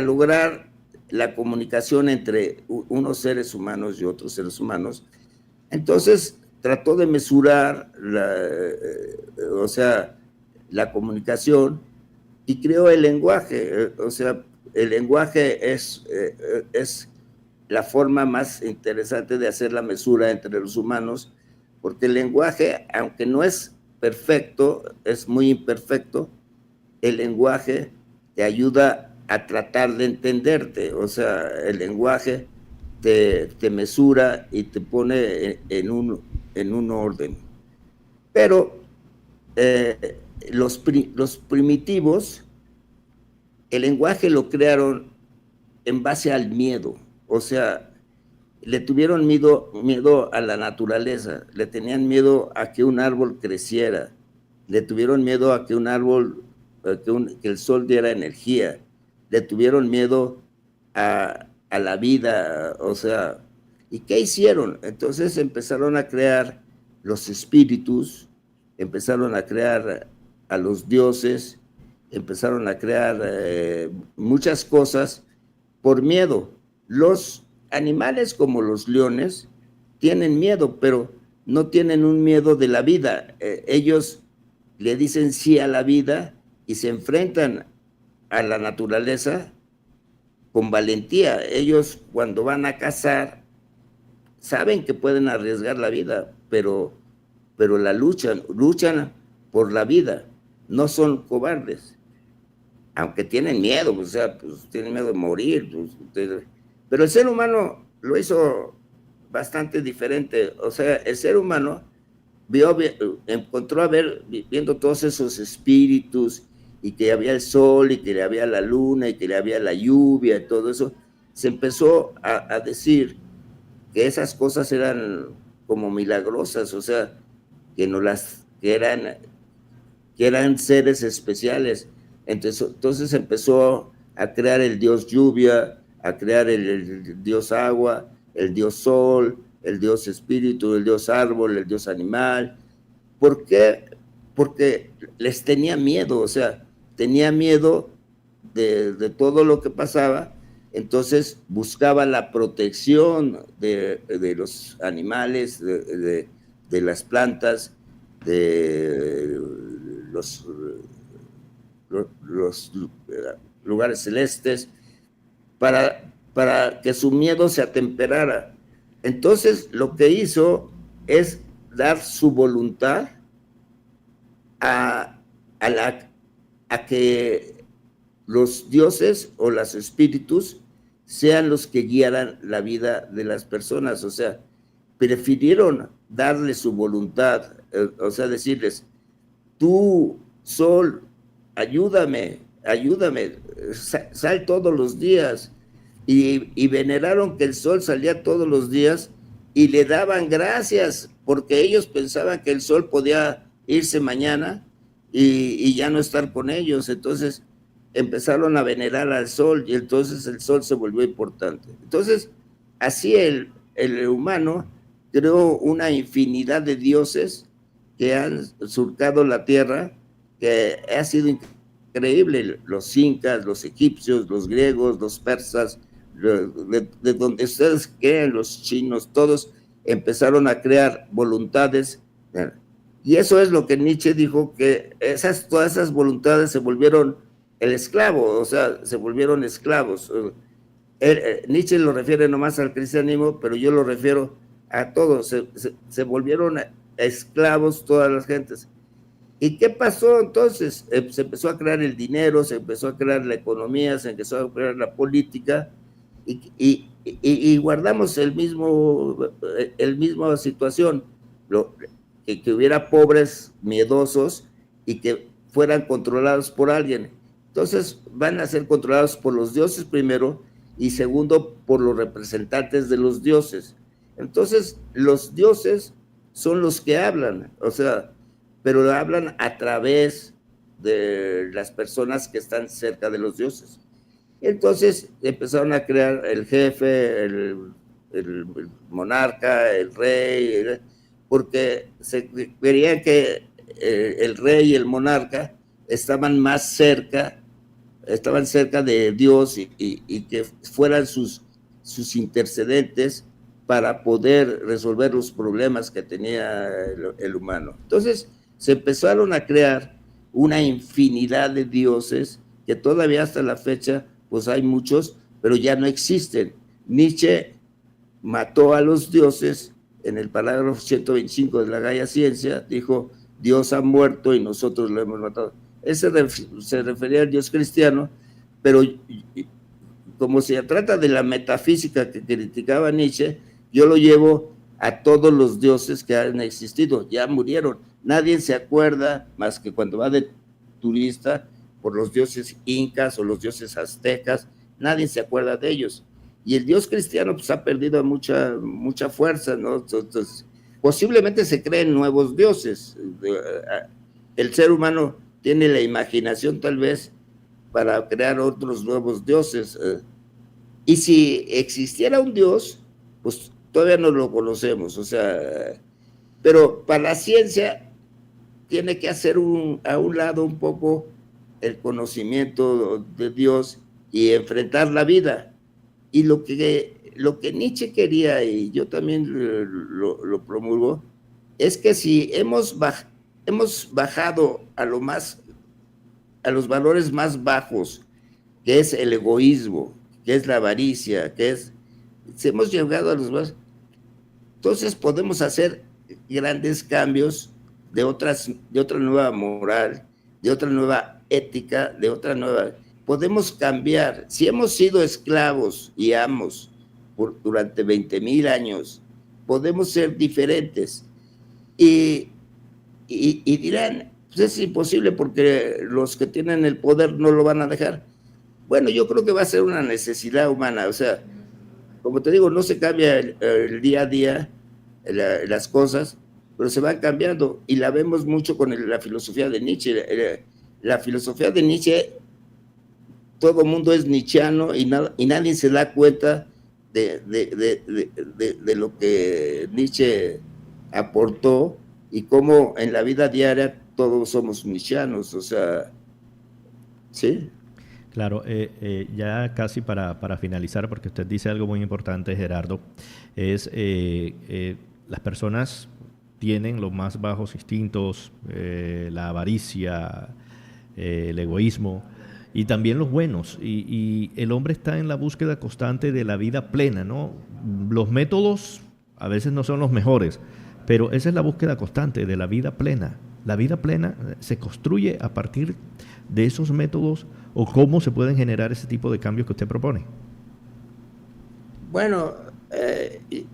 lograr la comunicación entre unos seres humanos y otros seres humanos. Entonces trató de mesurar o sea, la comunicación y creó el lenguaje. O sea, el lenguaje es la forma más interesante de hacer la mesura entre los humanos, porque el lenguaje, aunque no es perfecto, es muy imperfecto, el lenguaje te ayuda a tratar de entenderte, o sea, el lenguaje te mesura y te pone en un orden. Pero los primitivos, el lenguaje lo crearon en base al miedo, o sea, le tuvieron miedo a la naturaleza, le tenían miedo a que un árbol creciera, le tuvieron miedo a que un árbol, que el sol diera energía, le tuvieron miedo a la vida, o sea, ¿y qué hicieron? Entonces empezaron a crear los espíritus, empezaron a crear a los dioses, empezaron a crear muchas cosas por miedo. Los animales como los leones tienen miedo, pero no tienen un miedo de la vida. Ellos le dicen sí a la vida y se enfrentan a la naturaleza con valentía. Ellos cuando van a cazar saben que pueden arriesgar la vida, pero la luchan por la vida, no son cobardes, aunque tienen miedo, o sea, pues tienen miedo de morir, pues, pero el ser humano lo hizo bastante diferente. O sea, el ser humano encontró viendo todos esos espíritus y que había el sol y que había la luna y que había la lluvia y todo eso, se empezó a decir que esas cosas eran como milagrosas, o sea, que eran seres especiales. Entonces empezó a crear el dios lluvia, a crear el dios agua, el dios sol, el dios espíritu, el dios árbol, el dios animal. ¿Por qué? Porque les tenía miedo, o sea, tenía miedo de todo lo que pasaba, entonces buscaba la protección de los animales, de las plantas, de los lugares celestes, para que su miedo se atemperara. Entonces lo que hizo es dar su voluntad a que los dioses o los espíritus sean los que guiaran la vida de las personas. O sea, prefirieron darle su voluntad, o sea, decirles, tú, sol, ayúdame, sal todos los días. Y veneraron que el sol salía todos los días y le daban gracias, porque ellos pensaban que el sol podía irse mañana y ya no estar con ellos. Entonces empezaron a venerar al sol y entonces el sol se volvió importante. Entonces, así el humano creó una infinidad de dioses que han surcado la tierra, que ha sido increíble. Los incas, los egipcios, los griegos, los persas, de donde ustedes creen, los chinos, todos empezaron a crear voluntades. Y eso es lo que Nietzsche dijo, que todas esas voluntades se volvieron el esclavo, o sea, se volvieron esclavos. Nietzsche lo refiere nomás al cristianismo, pero yo lo refiero a todos. Se volvieron esclavos todas las gentes. ¿Y qué pasó entonces? Se empezó a crear el dinero, se empezó a crear la economía, se empezó a crear la política, y guardamos la misma situación, que hubiera pobres miedosos y que fueran controlados por alguien. Entonces van a ser controlados por los dioses primero, y segundo por los representantes de los dioses. Entonces los dioses son los que hablan, o sea, pero hablan a través de las personas que están cerca de los dioses. Entonces empezaron a crear el jefe, el monarca, el rey, porque se creían que el rey y el monarca estaban cerca de Dios, y que fueran sus intercedentes para poder resolver los problemas que tenía el humano. Entonces se empezaron a crear una infinidad de dioses que todavía hasta la fecha pues hay muchos, pero ya no existen. Nietzsche mató a los dioses en el parágrafo 125 de la Gaia Ciencia, dijo: Dios ha muerto y nosotros lo hemos matado. Él se refería al Dios cristiano, pero como se trata de la metafísica que criticaba Nietzsche, yo lo llevo a todos los dioses que han existido, ya murieron. Nadie se acuerda, más que cuando va de turista, por los dioses incas o los dioses aztecas, nadie se acuerda de ellos. Y el Dios cristiano pues ha perdido mucha fuerza, ¿no? Entonces, posiblemente se creen nuevos dioses. El ser humano tiene la imaginación tal vez para crear otros nuevos dioses. Y si existiera un Dios, pues todavía no lo conocemos, o sea, pero para la ciencia tiene que hacer a un lado un poco el conocimiento de Dios y enfrentar la vida. Y lo que Nietzsche quería, y yo también lo promulgo, es que si hemos bajado a los valores más bajos, que es el egoísmo, que es la avaricia, si hemos llegado a los más, entonces podemos hacer grandes cambios de otra nueva moral, de otra nueva ética, podemos cambiar. Si hemos sido esclavos y amos durante 20,000 años, podemos ser diferentes. Y dirán, pues es imposible porque los que tienen el poder no lo van a dejar. Bueno, yo creo que va a ser una necesidad humana, o sea, como te digo, no se cambia el día a día las cosas, pero se van cambiando, y la vemos mucho con la filosofía de Nietzsche. La filosofía de Nietzsche, todo mundo es nietzscheano y nadie se da cuenta de lo que Nietzsche aportó, y cómo en la vida diaria todos somos nietzscheanos, o sea, ¿sí? Claro, ya casi para finalizar, porque usted dice algo muy importante, Gerardo, es las personas tienen los más bajos instintos, la avaricia, el egoísmo, y también los buenos, y el hombre está en la búsqueda constante de la vida plena, ¿no? Los métodos a veces no son los mejores, pero esa es la búsqueda constante de la vida plena. La vida plena se construye a partir de esos métodos, o cómo se pueden generar ese tipo de cambios que usted propone. Bueno,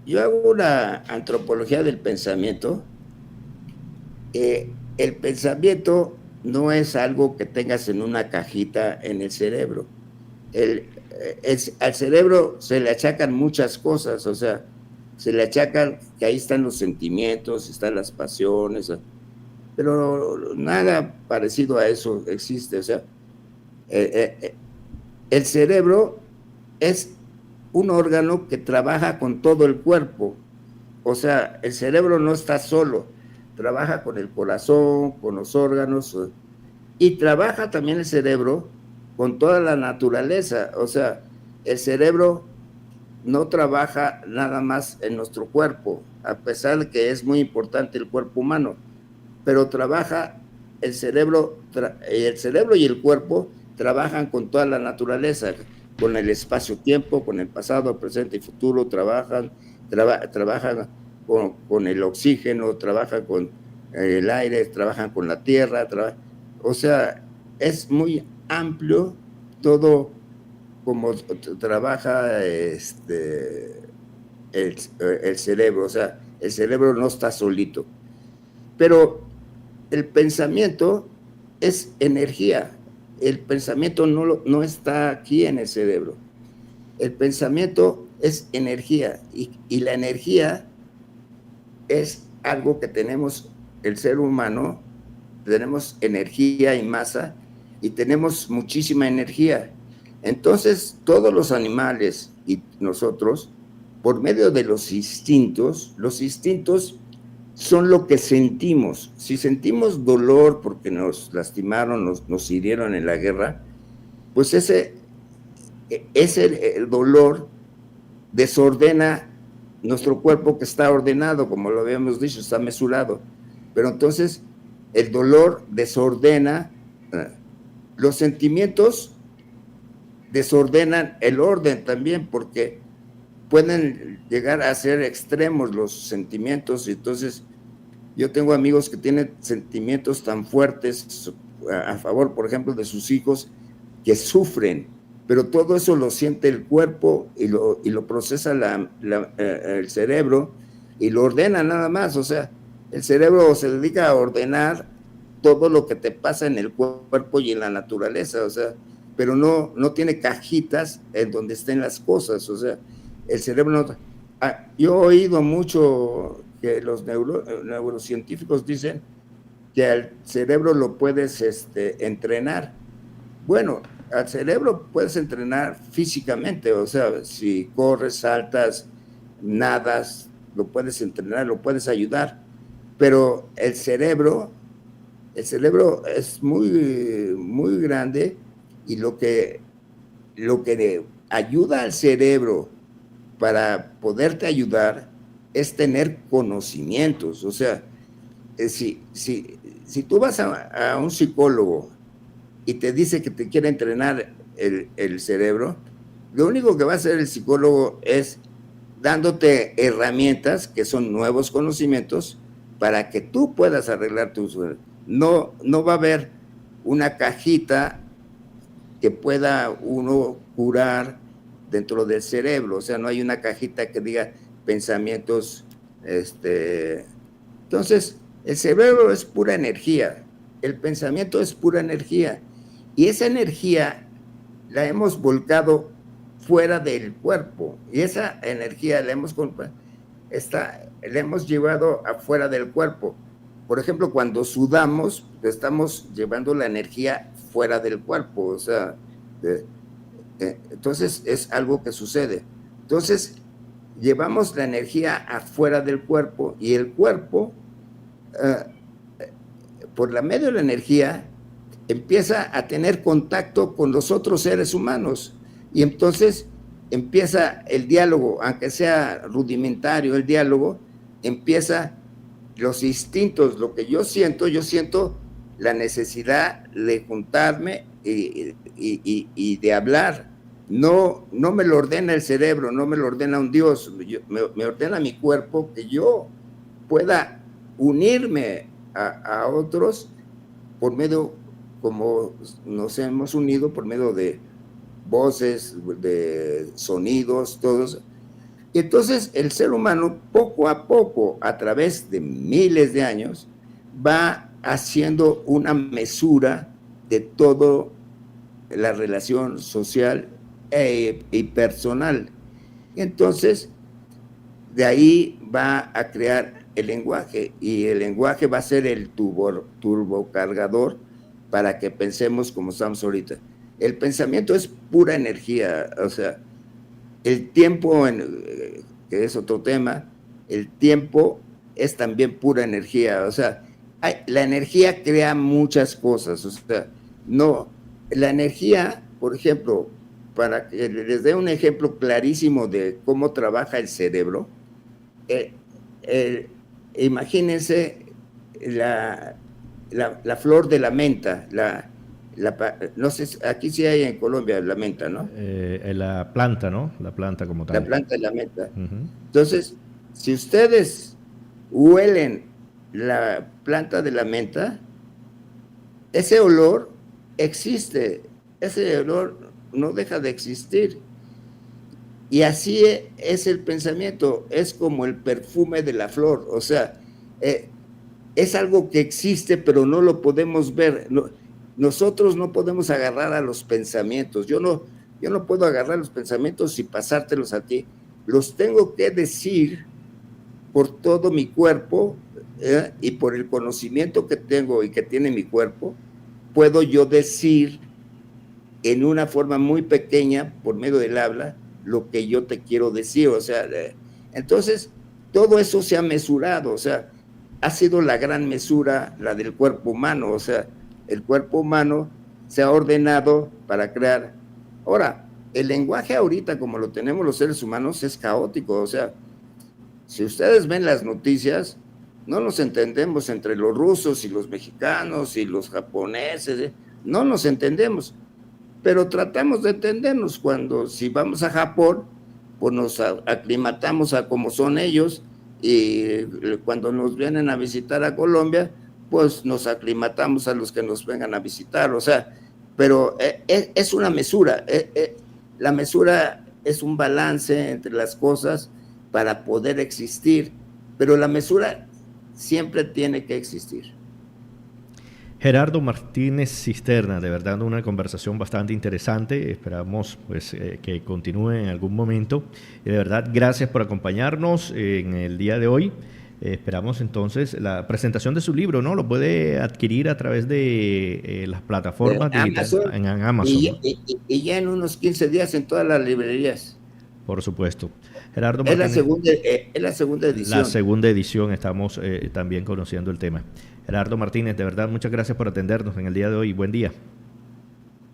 yo hago una antropología del pensamiento. el pensamiento no es algo que tengas en una cajita en el cerebro. Al cerebro se le achacan muchas cosas, o sea, se le achacan que ahí están los sentimientos, están las pasiones, pero nada parecido a eso existe. O sea, el cerebro es un órgano que trabaja con todo el cuerpo. O sea, el cerebro no está solo, trabaja con el corazón, con los órganos, y trabaja también el cerebro con toda la naturaleza. O sea, el cerebro no trabaja nada más en nuestro cuerpo, a pesar de que es muy importante el cuerpo humano, pero trabaja el cerebro y el cuerpo trabajan con toda la naturaleza, con el espacio-tiempo, con el pasado, presente y futuro, trabajan con el oxígeno, trabajan con el aire, trabajan con la tierra, o sea, es muy amplio todo como trabaja el cerebro. O sea, el cerebro no está solito. Pero el pensamiento es energía. El pensamiento no está aquí en el cerebro. El pensamiento es energía, y la energía es algo que tenemos el ser humano. Tenemos energía y masa, y tenemos muchísima energía. Entonces, todos los animales y nosotros, por medio de los instintos son lo que sentimos. Si sentimos dolor porque nos lastimaron, nos hirieron en la guerra, pues el dolor desordena nuestro cuerpo, que está ordenado, como lo habíamos dicho, está mesurado. Pero entonces el dolor desordena, los sentimientos desordenan el orden también, porque pueden llegar a ser extremos los sentimientos. Y entonces yo tengo amigos que tienen sentimientos tan fuertes a favor, por ejemplo, de sus hijos, que sufren, pero todo eso lo siente el cuerpo y lo procesa el cerebro y lo ordena nada más. O sea, el cerebro se dedica a ordenar todo lo que te pasa en el cuerpo y en la naturaleza, o sea, pero no tiene cajitas en donde estén las cosas. O sea, el cerebro no... yo he oído mucho que los neurocientíficos dicen que al cerebro lo puedes entrenar. Bueno, al cerebro puedes entrenar físicamente, o sea, si corres, saltas, nadas, lo puedes entrenar, lo puedes ayudar, pero el cerebro es muy, muy grande, y lo que ayuda al cerebro para poderte ayudar es tener conocimientos. O sea, si tú vas a un psicólogo y te dice que te quiere entrenar el cerebro, lo único que va a hacer el psicólogo es dándote herramientas que son nuevos conocimientos para que tú puedas arreglar tus... No va a haber una cajita que pueda uno curar dentro del cerebro. O sea, no hay una cajita que diga pensamientos. Entonces, el cerebro es pura energía, el pensamiento es pura energía, y esa energía la hemos volcado fuera del cuerpo, y esa energía la hemos llevado afuera del cuerpo. Por ejemplo, cuando sudamos, estamos llevando la energía fuera del cuerpo. O sea, entonces es algo que sucede. Entonces, llevamos la energía afuera del cuerpo, y el cuerpo, por la medio de la energía, empieza a tener contacto con los otros seres humanos, y entonces empieza el diálogo, aunque sea rudimentario el diálogo, empieza los instintos. Lo que yo siento la necesidad de juntarme y de hablar. No me lo ordena el cerebro, no me lo ordena un Dios, me ordena mi cuerpo, que yo pueda unirme a otros por medio, como nos hemos unido, por medio de voces, de sonidos, todos. Y entonces el ser humano, poco a poco, a través de miles de años, va haciendo una mesura de toda la relación social y personal. Entonces, de ahí va a crear el lenguaje, y el lenguaje va a ser el turbocargador para que pensemos como estamos ahorita. El pensamiento es pura energía, o sea, el tiempo, que es otro tema, el tiempo es también pura energía, o sea, la energía crea muchas cosas, o sea, no, la energía, por ejemplo, para que les dé un ejemplo clarísimo de cómo trabaja el cerebro, imagínense la flor de la menta, no sé, aquí sí hay en Colombia la menta, ¿no? La planta, ¿no? La planta como tal. La planta de la menta. Entonces, si ustedes huelen la planta de la menta, ese olor existe, ese olor no deja de existir. Y así es el pensamiento, es como el perfume de la flor, o sea, es algo que existe, pero no lo podemos ver. Nosotros no podemos agarrar a los pensamientos. Yo no puedo agarrar los pensamientos y pasártelos a ti. Los tengo que decir por todo mi cuerpo, y por el conocimiento que tengo y que tiene mi cuerpo, puedo yo decir en una forma muy pequeña, por medio del habla, lo que yo te quiero decir. O sea, entonces todo eso se ha mesurado, o sea, ha sido la gran mesura, la del cuerpo humano, o sea, el cuerpo humano se ha ordenado para crear. Ahora, el lenguaje ahorita, como lo tenemos los seres humanos, es caótico, o sea, si ustedes ven las noticias, no nos entendemos entre los rusos y los mexicanos y los japoneses, no nos entendemos, pero tratamos de entendernos. Si vamos a Japón, pues nos aclimatamos a cómo son ellos, y cuando nos vienen a visitar a Colombia, pues nos aclimatamos a los que nos vengan a visitar, o sea, pero es una mesura, la mesura es un balance entre las cosas para poder existir, pero la mesura siempre tiene que existir. Gerardo Martínez Cisterna, de verdad una conversación bastante interesante, esperamos pues que continúe en algún momento, y de verdad gracias por acompañarnos en el día de hoy. Esperamos entonces la presentación de su libro, ¿no? Lo puede adquirir a través de las plataformas digitales en Amazon. Y ya en unos 15 días en todas las librerías. Por supuesto. Gerardo Martínez, es la segunda edición. La segunda edición, estamos también conociendo el tema. Gerardo Martínez, de verdad, muchas gracias por atendernos en el día de hoy. Buen día.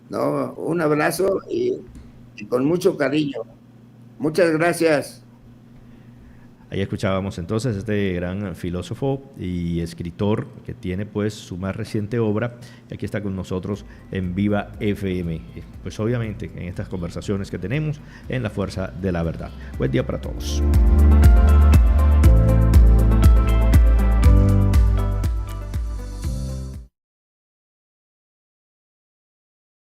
No, un abrazo y con mucho cariño. Muchas gracias. Ahí escuchábamos entonces este gran filósofo y escritor que tiene pues su más reciente obra. Aquí está con nosotros en Viva FM. Pues obviamente en estas conversaciones que tenemos en La Fuerza de la Verdad. Buen día para todos.